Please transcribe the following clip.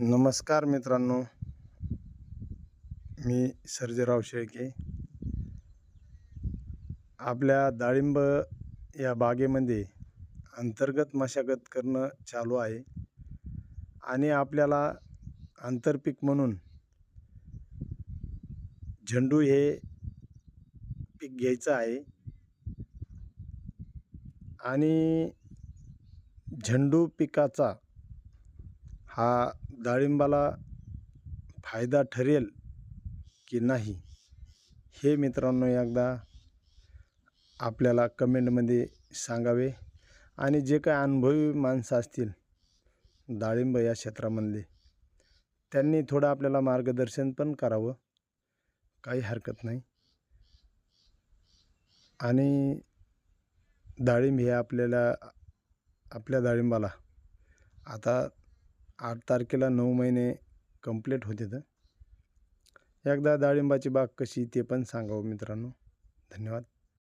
नमस्कार मित्रांनो, मी सर्जेराव शेळके. आपल्या डाळिंब या बागेमध्ये अंतर्गत मशागत करणं चालू आहे आणि आपल्याला आंतरपीक म्हणून झेंडू हे पीक घ्यायचं आहे. आणि झेंडू पिकाचा हा डाळिंबाला फायदा ठरेल की नाही हे मित्रांनो एकदा आपल्याला कमेंटमध्ये सांगावे. आणि जे काही अनुभवी माणसं असतील डाळिंब या क्षेत्रामधले, त्यांनी थोडं आपल्याला मार्गदर्शन पण करावं, काही हरकत नाही. आणि डाळिंब हे आपल्या डाळिंबाला आता 8 तारखेला 9 महिने कंप्लीट होते. तर एकदा डाळिंबाची बाग कशी ते पण सांगावं मित्रांनो. धन्यवाद.